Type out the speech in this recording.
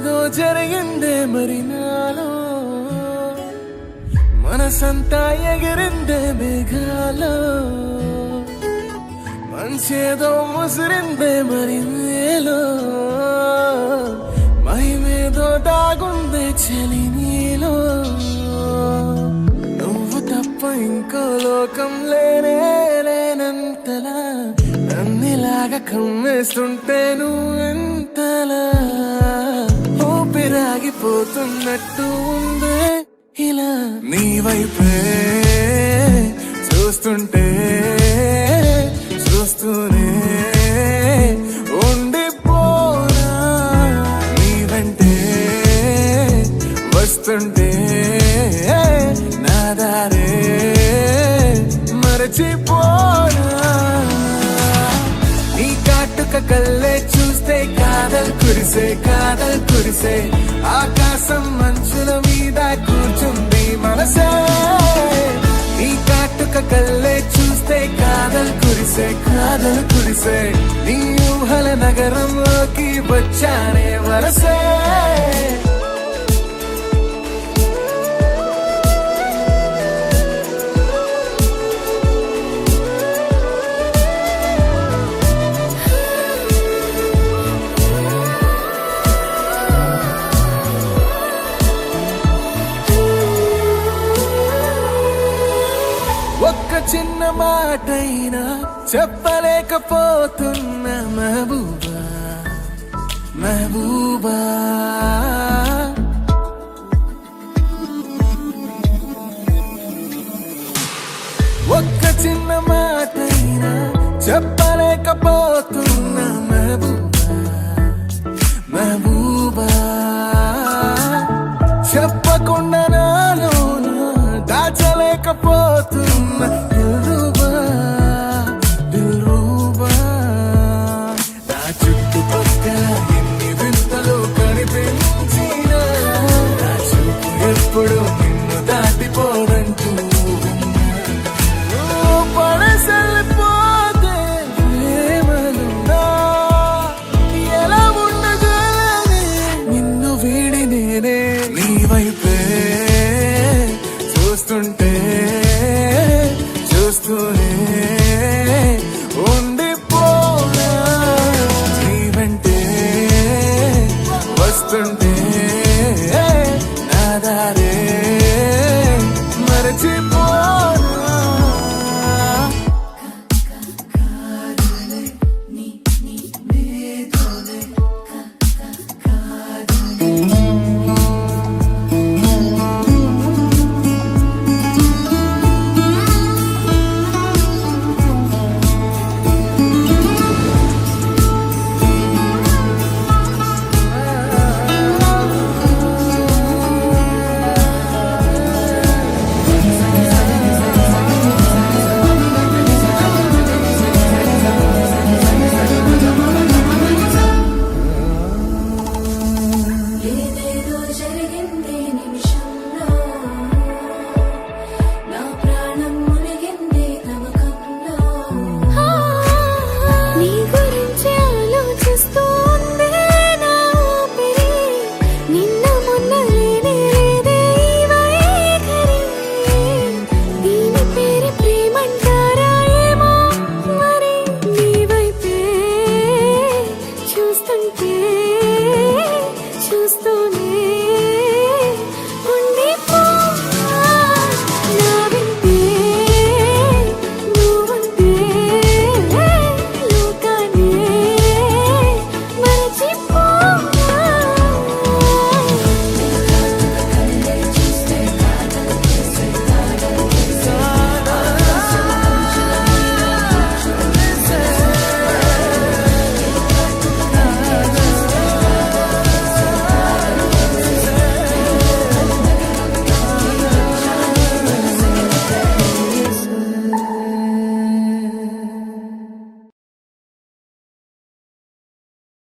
ఏదో జరిగిందే మరి నాలో, మనసంతా ఎగిరిందే మేఘాలో, మనసేదో ముసిరిందే మరి నేలో, మహిమేదో దాగుందే చలి నీలో. నువ్వు తప్ప ఇంకో లోకం లేనే లేనంతలా, నన్నిలాగా కమ్మేస్తుంటే నువ్వెంతలా, ఊపిరాగిపోతున్నట్టు ఉందే ఇలా. నీ వైపే చూస్తుంటే చూస్తూనే ఉండిపోనా, నీ వెంటే వస్తుంటే నా దారే మరచిపోనా. నీ కాటుక కళ్ళే చూస్తే కాదల్ కురిసే కాదల్ కురిసే, ఆకాశం మంచుల మీద కూర్చుంది మనసే. నీ కాటుక కళ్ళే చూస్తే కాదల్ కురిసే కాదల్ కురిసే, నీ ఊహల నగరంలోకి వచ్చానే వరసే. ఒక్క చిన్న మాటైనా చెప్పలేకపోతున్న మహబూబా మహబూబా, ఒక్క చిన్న మాటైనా చెప్పలే